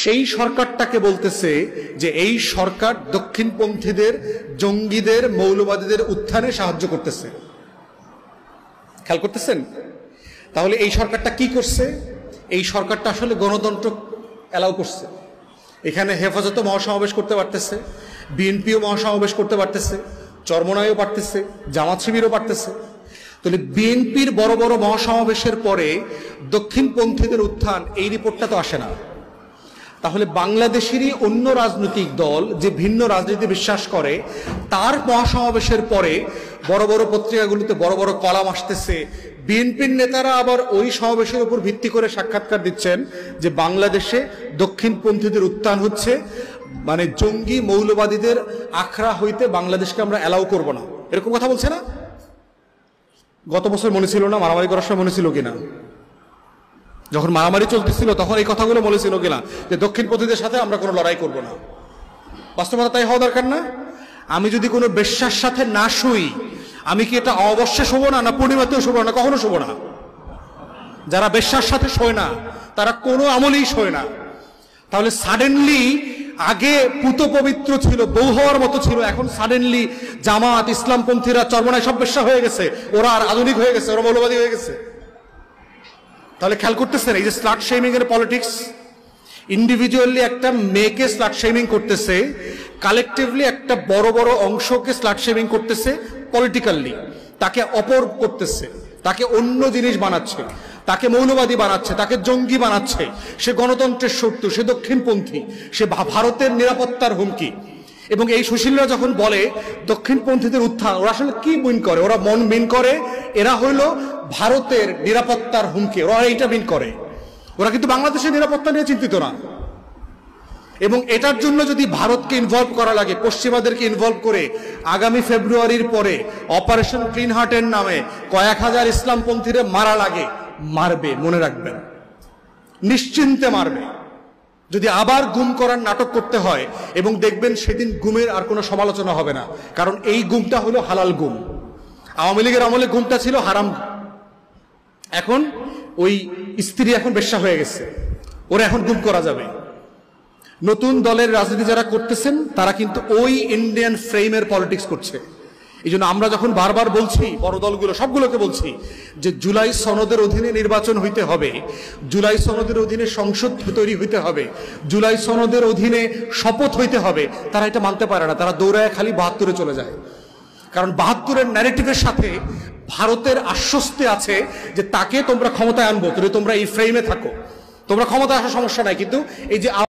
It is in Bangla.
সেই সরকারটাকে বলতেছে যে এই সরকার দক্ষিণপন্থীদের, জঙ্গিদের, মৌলবাদীদের উত্থানে সাহায্য করতেছে। খেয়াল করতেছেন? তাহলে এই সরকারটা কি করছে? এই সরকারটা আসলে গণতন্ত্র অ্যালাউ করছে। এখানে হেফাজতও মহাসমাবেশ করতে পারতেছে, বিএনপিও মহাসমাবেশ করতে পারতেছে, চরমনাইও পারতেছে, জামাত শিবিরও পারতেছে। তাহলে বিএনপির বড় বড় মহাসমাবেশের পরে দক্ষিণপন্থীদের উত্থান, এই রিপোর্টটা তো আসে না। তাহলে বাংলাদেশেরই অন্য রাজনৈতিক দল যে ভিন্ন রাজনীতি বিশ্বাস করে, তার মহাসমাবেশের পরে বড় বড় পত্রিকাগুলোতে বড় বড় কলাম আসতেছে। বিএনপির নেতারা আবার ওই সমাবেশের উপর ভিত্তি করে সাক্ষাৎকার দিচ্ছেন যে বাংলাদেশে দক্ষিণপন্থীদের উত্থান হচ্ছে, মানে জঙ্গি মৌলবাদীদের আখড়া হইতে বাংলাদেশকে আমরা অ্যালাউ করব না, এরকম কথা বলছে না? গত বছর মনে ছিল না? মারামারি করার সময় মনে ছিল কিনা? যখন মারামারি চলতেছিল তখন এই কথাগুলো বলেছিল কিনা যে দক্ষিণপন্থীদের সাথে আমরা কোনো লড়াই করব না? বাস্তবতা তাই হওয়া দরকার না? আমি যদি কোনো বেশ্যার সাথে না শুই, আমি কি এটা অবশ্যই শোব না, না পূর্ণিমাতেও শোব না, কখনো শোব না? যারা বেশ্যার সাথে শোয় না তারা কোনো আমলেই শোয় না। তাহলে সাডেনলি আগে পুত পবিত্র ছিল, বউ হওয়ার মতো ছিল, এখন সাডেনলি জামাত, ইসলামপন্থীরা, চরমনাই সব বেশ্যা হয়ে গেছে, ওরা আর আধুনিক হয়ে গেছে, ওরা মৌলবাদী হয়ে গেছে। তাহলে খেয়াল করতেছেন এই যে স্লাট শেমিং এর পলিটিক্স, ইন্ডিভিজুয়ালি একটা মেয়েকে স্লাট শেমিং করতেছে, কালেকটিভলি একটা বড় বড় অংশকে স্লাট শেমিং করতেছে, পলিটিক্যালি তাকে অপর করতেছে, তাকে অন্য জিনিস বানাচ্ছে, তাকে মৌলবাদী বানাচ্ছে, তাকে জঙ্গি বানাচ্ছে। সে গণতন্ত্রের শত্রু, সে দক্ষিণপন্থী, সে ভারতের নিরাপত্তার হুমকি। এবং এই সুশীলরা যখন বলে দক্ষিণপন্থীদের উত্থান, ওরা আসলে কি মিন করে? ওরা মন মিন করে এরা হইল ভারতের নিরাপত্তার হুমকি, ওরা এইটা মিন করে। ওরা কিন্তু বাংলাদেশের নিরাপত্তা নিয়ে চিন্তিত না। এবং এটার জন্য যদি ভারতকে ইনভলভ করা লাগে, পশ্চিমাদেরকে ইনভলভ করে আগামী ফেব্রুয়ারির পরে অপারেশন ক্লিন হার্টের নামে কয়েক হাজার ইসলামপন্থীরা মারা লাগে, মারবে, মনে রাখবেন, নিশ্চিন্তে মারবে। যদি আবার গুম করার নাটক করতে হয়, এবং দেখবেন সেদিন গুমের আর কোনো সমালোচনা হবে না, কারণ এই গুমটা হলো হালাল গুম। আওয়ামী লীগের আমলে গুমটা ছিল হারাম। এখন ওই স্ত্রী এখন বেশ্যা হয়ে গেছে, ওরা এখন গুম করা যাবে। নতুন দলের রাজনীতি যারা করতেছেন তারা কিন্তু ওই ইন্ডিয়ান ফ্রেমের পলিটিক্স করছে। এই জন্য আমরা যখন বারবার বলছি, বড় দলগুলো সবগুলোকে বলছি যে জুলাই সনদের অধীনে নির্বাচন হইতে হবে, জুলাই সনদের অধীনে সংসদ তৈরি হইতে হবে, জুলাই সনদের অধীনে শপথ হইতে হবে, তারা এটা মানতে পারে না। তারা দৌড়ায় খালি ৭২-এ চলে যায়। কারণ ৭২-এর ন্যারেটিভের সাথে ভারতের আশ্বস্তি আছে যে তাকে তোমরা ক্ষমতায় আনবো, তোমরা এই ফ্রেমে থাকো, তোমরা ক্ষমতায় আসার সমস্যা নাই। কিন্তু এই যে